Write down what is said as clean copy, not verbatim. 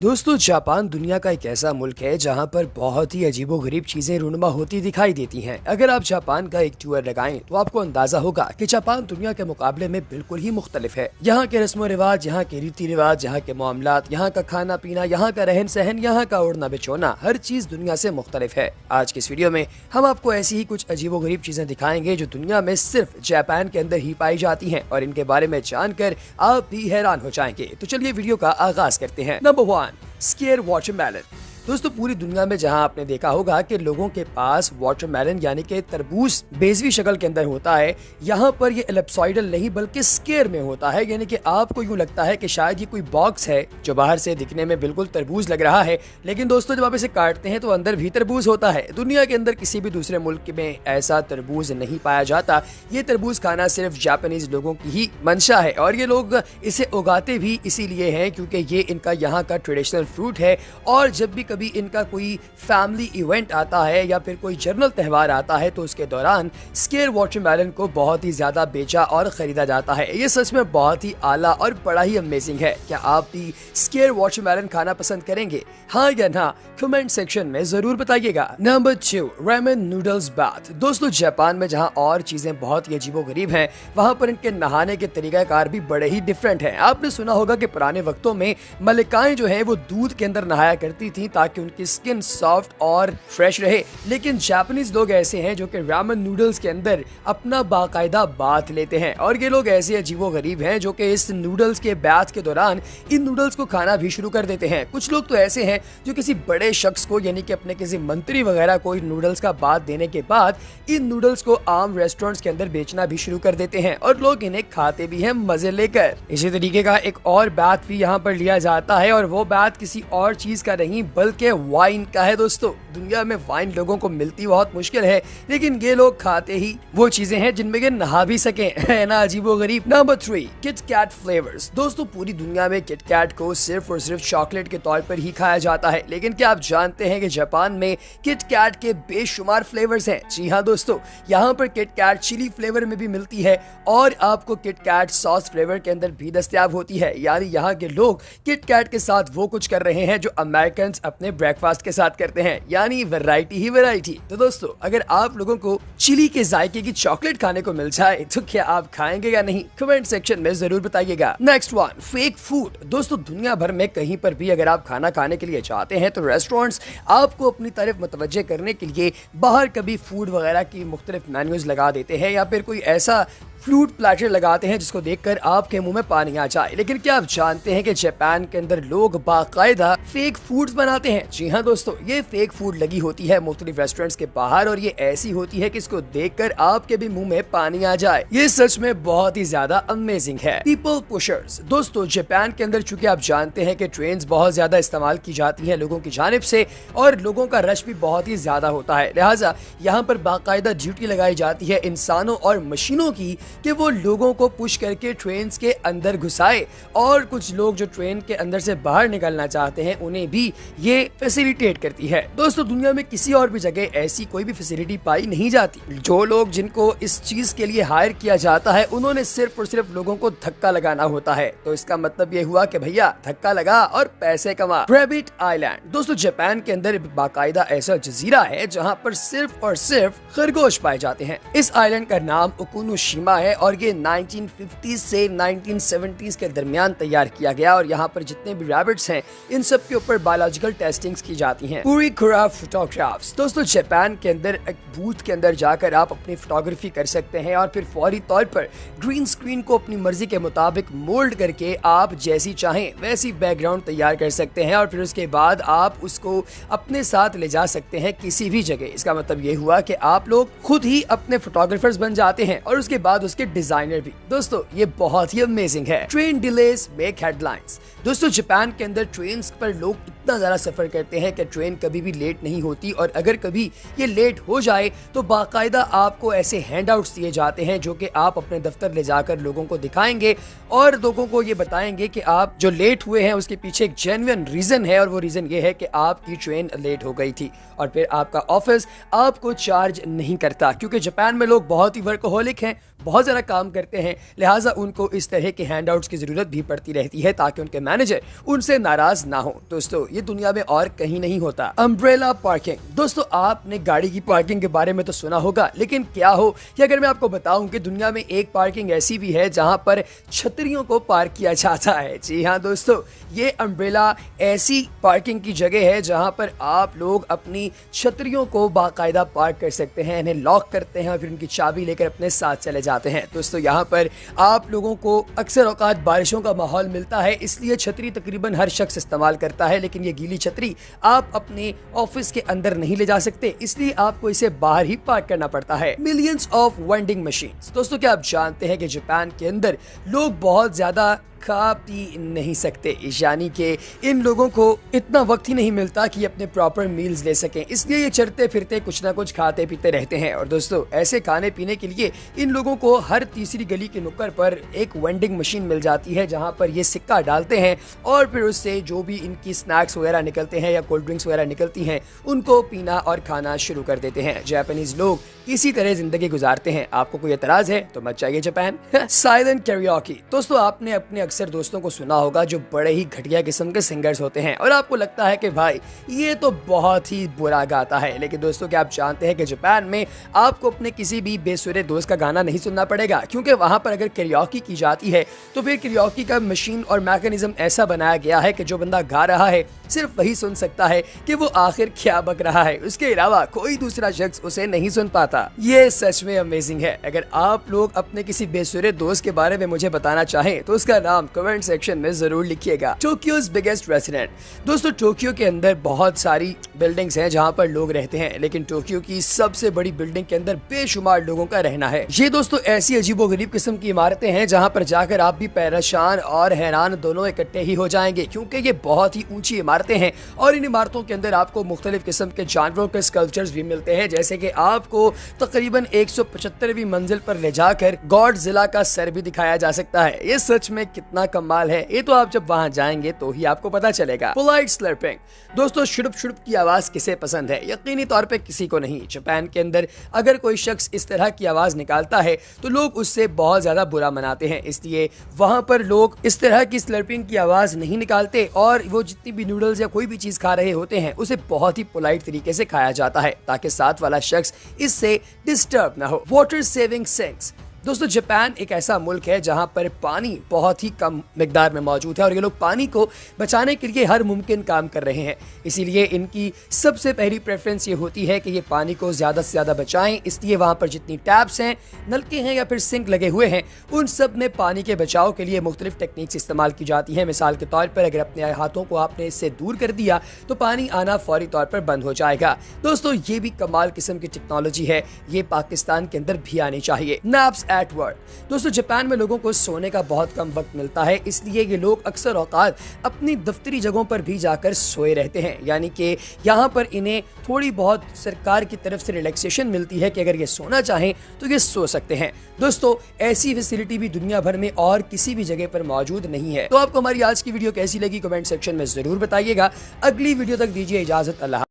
दोस्तों, जापान दुनिया का एक ऐसा मुल्क है जहां पर बहुत ही अजीबोगरीब चीजें रूनुमा होती दिखाई देती हैं। अगर आप जापान का एक टूर लगाएं तो आपको अंदाजा होगा कि जापान दुनिया के मुकाबले में बिल्कुल ही मुख्तलिफ है। यहाँ के रस्म रिवाज, यहाँ के रीति रिवाज, यहाँ के मामलात, यहाँ का खाना पीना, यहाँ का रहन सहन, यहाँ का उड़ना बिछोना, हर चीज दुनिया से मुख्तलिफ है। आज की इस वीडियो में हम आपको ऐसी ही कुछ अजीबोगरीब चीजें दिखाएंगे जो दुनिया में सिर्फ जापान के अंदर ही पाई जाती है और इनके बारे में जानकर आप भी हैरान हो जाएंगे। तो चलिए वीडियो का आगाज करते हैं। Number 1, square watermelon. दोस्तों, पूरी दुनिया में जहां आपने देखा होगा कि लोगों के पास वाटरमेलन यानी कि तरबूज बेजवी शक्ल के अंदर होता है, यहाँ पर ये एलिप्सॉइडल नहीं बल्कि स्केयर में होता है। यानी कि आपको यूं लगता है कि शायद ये कोई बॉक्स है जो बाहर से दिखने में बिल्कुल तरबूज लग रहा है, लेकिन दोस्तों जब आप इसे काटते हैं तो अंदर भी तरबूज होता है। दुनिया के अंदर किसी भी दूसरे मुल्क में ऐसा तरबूज नहीं पाया जाता। ये तरबूज खाना सिर्फ जापानीज लोगों की ही मंशा है और ये लोग इसे उगाते भी इसीलिए हैं क्योंकि ये इनका यहाँ का ट्रेडिशनल फ्रूट है। और जब भी कभी इनका कोई फैमिली इवेंट आता है या फिर कोई जर्नल त्यौहार आता है तो उसके दौरान स्केयर वाटरमेलन को बहुत ही ज्यादा बेचा और खरीदा जाता है। ये सच में बहुत ही आला और बड़ा ही अमेजिंग है। क्या आप भी स्केयर वाटरमेलन खाना पसंद करेंगे? हाँ या ना, कमेंट सेक्शन में जरूर बताइएगा। Number 2, ramen noodles bath. दोस्तों, जापान में जहाँ और चीजें बहुत ही अजीबोगरीब हैं, वहाँ पर इनके नहाने के तरीकाकार भी बड़े ही डिफरेंट हैं। आपने सुना होगा कि पुराने वक्तों में मलिकाएं जो है वो दूध के अंदर नहाया करती थी ताकि उनकी स्किन सॉफ्ट और फ्रेश रहे, लेकिन जापानीज लोग ऐसे हैं जो कि रामेन नूडल्स के अंदर अपना बाकायदा बाथ लेते हैं। और ये लोग ऐसे अजीबोगरीब हैं जो कि इस नूडल्स के बाथ के दौरान इन नूडल्स को खाना भी शुरू कर देते हैं। कुछ लोग तो ऐसे हैं जो किसी बड़े शख्स को यानी कि अपने किसी मंत्री वगैरह को नूडल्स का बाथ देने के बाद इन नूडल्स को आम रेस्टोरेंट्स के अंदर बेचना भी शुरू कर देते हैं और लोग इन्हें खाते भी हैं मजे लेकर। इसी तरीके का एक और बाथ भी यहाँ पर लिया जाता है और वो बाथ किसी और चीज का नहीं बल्कि वाइन का है। दोस्तों, दुनिया में वाइन लोगों को मिलती बहुत मुश्किल है, लेकिन ये लोग खाते ही वो चीजें हैं जिनमें ये नहा भी सके, है ना अजीबोगरीब। Number 3, Kit Kat flavours. दोस्तों, पूरी दुनिया में किट कैट को सिर्फ और सिर्फ चॉकलेट के तौर पर ही खाया जाता है, लेकिन क्या आप जानते हैं कि जापान में किट कैट के बेशुमार फ्लेवर्स हैं? जी हाँ दोस्तों, यहाँ पर किट कैट चिली फ्लेवर में भी मिलती है और आपको किट कैट सॉस फ्लेवर के अंदर भी दस्तयाब होती है। यानी यहाँ के लोग किट कैट के साथ वो कुछ कर रहे हैं जो अमेरिकन अपने ब्रेकफास्ट के साथ करते हैं, यानी वैरायटी ही वैरायटी। तो दोस्तों, अगर आप लोगों को चिली के जायके की चॉकलेट खाने को मिल जाए तो क्या आप खाएंगे या नहीं? कमेंट सेक्शन में जरूर बताइएगा। Next 1, fake food. दोस्तों, दुनिया भर में कहीं पर भी अगर आप खाना खाने के लिए जाते हैं तो रेस्टोरेंट्स आपको अपनी तरफ मुतवज्जे करने के लिए बाहर कभी फूड वगैरह की मुख्तलिफ मेन्यूज लगा देते हैं या फिर कोई ऐसा फ्रूट प्लेटर लगाते हैं जिसको देखकर आपके मुंह में पानी आ जाए। लेकिन क्या आप जानते हैं कि जापान के अंदर लोग बाकायदा फेक फूड्स बनाते हैं? जी हाँ दोस्तों, ये फेक फूड लगी होती है मुख्तलिफ रेस्टोरेंट्स के बाहर और ये ऐसी होती है कि इसको देखकर आपके भी मुंह में पानी आ जाए। ये सच में बहुत ही ज्यादा अमेजिंग है। People pushers. दोस्तों, जापान के अंदर चूंकि आप जानते हैं कि ट्रेन्स बहुत ज्यादा इस्तेमाल की जाती है लोगों की जानिब से और लोगों का रश भी बहुत ही ज्यादा होता है, लिहाजा यहाँ पर बाकायदा ड्यूटी लगाई जाती है इंसानों और मशीनों की कि वो लोगों को पुश करके ट्रेन के अंदर घुसाए और कुछ लोग जो ट्रेन के अंदर से बाहर निकलना चाहते हैं उन्हें भी ये फैसिलिटेट करती है। दोस्तों, दुनिया में किसी और भी जगह ऐसी कोई भी फैसिलिटी पाई नहीं जाती। जो लोग जिनको इस चीज के लिए हायर किया जाता है उन्होंने सिर्फ और सिर्फ लोगों को धक्का लगाना होता है। तो इसका मतलब ये हुआ कि भैया धक्का लगा और पैसे कमा। Rabbit island. दोस्तों, जापान के अंदर बाकायदा ऐसा जजीरा है जहाँ पर सिर्फ और सिर्फ खरगोश पाए जाते हैं। इस आइलैंड का नाम ओकुनोशिमा है और ये 1950 से 1970s के दरमियान तैयार किया गया और यहाँ पर जितने भी रैबिट्स हैं इन सब के ऊपर बायोलॉजिकल टेस्टिंग्स की जाती हैं। पूरी खुरा फोटोग्राफ्स। दोस्तों, जापान के अंदर एक बूथ के अंदर जाकर आप अपनी फोटोग्राफी कर सकते हैं और फिर फौरी तौर पर ग्रीन स्क्रीन को अपनी मर्जी के मुताबिक मोल्ड करके आप जैसी चाहें वैसी बैकग्राउंड तैयार कर सकते हैं और फिर उसके बाद आप उसको अपने साथ ले जा सकते हैं किसी भी जगह। इसका मतलब ये हुआ कि आप लोग खुद ही अपने फोटोग्राफर्स बन जाते हैं और उसके बाद उसके डिजाइनर भी। दोस्तों, ये बहुत ही अमेजिंग है। Train delays make headlines. दोस्तों, जापान के अंदर ट्रेन पर लोग इतना ज़्यादा सफ़र करते हैं कि ट्रेन कभी भी लेट नहीं होती, और अगर कभी ये लेट हो जाए तो बाकायदा आपको ऐसे हैंडआउट्स दिए जाते हैं जो कि आप अपने दफ्तर ले जाकर लोगों को दिखाएंगे और लोगों को ये बताएंगे कि आप जो लेट हुए हैं उसके पीछे एक जेन्युइन रीज़न है, और वो रीज़न ये है कि आपकी ट्रेन लेट हो गई थी। और फिर आपका ऑफिस आपको चार्ज नहीं करता, क्योंकि जापान में लोग बहुत ही वर्कहोलिक हैं, बहुत ज़्यादा काम करते हैं, लिहाजा उनको इस तरह के हैंडआउट्स की ज़रूरत भी पड़ती रहती है ताकि उनके मैनेजर उनसे नाराज़ ना हो। दोस्तों, ये दुनिया में और कहीं नहीं होता। Umbrella parking. दोस्तों, आपने गाड़ी की पार्किंग के बारे में तो सुना होगा, लेकिन क्या हो कि अगर मैं आपको बताऊं कि दुनिया में एक पार्किंग ऐसी भी है जहां पर छतरियों को पार्क किया जाता है। जी हाँ दोस्तों, ये अम्ब्रेला ऐसी पार्किंग की जगह है जहां पर आप लोग अपनी छतरियों को बाकायदा पार्क कर सकते हैं, इन्हें लॉक करते हैं और फिर उनकी चाबी लेकर अपने साथ चले जाते हैं। दोस्तों, यहाँ पर आप लोगों को अक्सर औकात बारिशों का माहौल मिलता है, इसलिए छतरी तकरीबन हर शख्स इस्तेमाल करता है, लेकिन ये गीली छतरी आप अपने ऑफिस के अंदर नहीं ले जा सकते, इसलिए आपको इसे बाहर ही पार्क करना पड़ता है। Millions of vending machines. दोस्तों, क्या आप जानते हैं कि जापान के अंदर लोग बहुत ज्यादा खा पी नहीं सकते, यानी कि इन लोगों को इतना वक्त ही नहीं मिलता कि अपने प्रॉपर मील्स ले सकें, इसलिए ये चलते फिरते कुछ ना कुछ खाते पीते रहते हैं। और दोस्तों, ऐसे खाने पीने के लिए इन लोगों को हर तीसरी गली के नुक्कड़ पर एक वेंडिंग मशीन मिल जाती है जहां पर ये सिक्का डालते हैं और फिर उससे जो भी इनकी स्नैक्स वगैरह निकलते हैं या कोल्ड ड्रिंक्स वगैरह निकलती हैं उनको पीना और खाना शुरू कर देते हैं। जापानीज लोग इसी तरह जिंदगी गुजारते हैं। आपको कोई एतराज है तो मत जाइए जापान। Silent karaoke. दोस्तों, आपने अपने अक्सर दोस्तों को सुना होगा जो बड़े ही घटिया किस्म के सिंगर्स होते हैं और आपको लगता है कि भाई ये तो बहुत ही बुरा गाता है, लेकिन दोस्तों, क्या आप जानते हैं कि जापान में आपको अपने किसी भी बेसुरे दोस्त का गाना नहीं सुनना पड़ेगा, क्योंकि वहां पर अगर कैरियोकी की जाती है तो फिर कैरियोकी का मशीन और मैकेनिज्म ऐसा बनाया गया है कि जो बंदा गा रहा है सिर्फ वही सुन सकता है कि वो आखिर क्या बक रहा है, उसके अलावा कोई दूसरा शख्स उसे नहीं सुन पाता। ये सच में अमेजिंग है। अगर आप लोग अपने किसी बेसुरे दोस्त के बारे में मुझे बताना चाहें तो उसका नाम कमेंट सेक्शन में जरूर लिखिएगा। टोक्यो's बिगेस्ट रेस्टोरेंट। दोस्तों, टोक्यो के अंदर बहुत सारी बिल्डिंग्स हैं जहां पर लोग रहते हैं, लेकिन टोक्यो की सबसे बड़ी बिल्डिंग के अंदर बेशुमार लोगों का रहना है। ये दोस्तों ऐसी अजीबोगरीब किस्म की इमारतें हैं जहां पर जाकर आप भी परेशान और हैरान दोनों इकट्ठे ही हो जाएंगे, क्योंकि ये बहुत ही ऊंची इमारतें हैं और इन इमारतों के अंदर आपको मुख्तलिफ किस्म के जानवरों के स्कल्पचर्स भी मिलते हैं, जैसे कि आपको तकरीबन 175वीं मंजिल पर ले जाकर गॉडजिला का सर भी दिखाया जा सकता है। ये सच में कितना कमाल है, ये तो आप जब वहां जाएंगे तो ही आपको पता चलेगा। Polite slurping. दोस्तों, शुड़ुप शुड़ुप की आवाज किसे पसंद है? यकीनी तौर पे किसी को नहीं। जापान के अंदर अगर कोई शख्स इस तरह की आवाज निकालता है तो लोग उससे बहुत ज्यादा बुरा मनाते हैं, इसलिए वहां पर लोग इस तरह की स्लर्पिंग की आवाज नहीं निकालते और वो जितनी भी नूडल्स या कोई भी चीज खा रहे होते हैं उसे बहुत ही पोलाइट तरीके से खाया जाता है ताकि साथ वाला शख्स इससे डिस्टर्ब ना हो। Water saving sinks. दोस्तों, जापान एक ऐसा मुल्क है जहां पर पानी बहुत ही कम मिकदार में मौजूद है और ये लोग पानी को बचाने के लिए हर मुमकिन काम कर रहे हैं, इसीलिए इनकी सबसे पहली प्रेफरेंस ये होती है कि ये पानी को ज़्यादा से ज़्यादा बचाएं। इसलिए वहां पर जितनी टैप्स हैं, नलके हैं या फिर सिंक लगे हुए हैं, उन सब में पानी के बचाव के लिए मुख्तलिफ टेक्निक्स इस्तेमाल की जाती हैं। मिसाल के तौर पर अगर अपने हाथों को आपने इससे दूर कर दिया तो पानी आना फौरी तौर पर बंद हो जाएगा। दोस्तों, ये भी कमाल किस्म की टेक्नोलॉजी है, ये पाकिस्तान के अंदर भी आनी चाहिए। Naps at work. दोस्तों, जापान में लोगों को सोने का बहुत कम वक्त मिलता है, इसलिए ये लोग अक्सर औकात अपनी दफ्तरी जगहों पर भी जाकर सोए रहते हैं, यानी कि यहाँ पर इन्हें थोड़ी बहुत सरकार की तरफ से रिलैक्सेशन मिलती है कि अगर ये सोना चाहें तो ये सो सकते हैं। दोस्तों, ऐसी फैसिलिटी भी दुनिया भर में और किसी भी जगह पर मौजूद नहीं है। तो आपको हमारी आज की वीडियो कैसी लगी कमेंट सेक्शन में जरूर बताइएगा। अगली वीडियो तक दीजिए इजाजत। अल्लाह।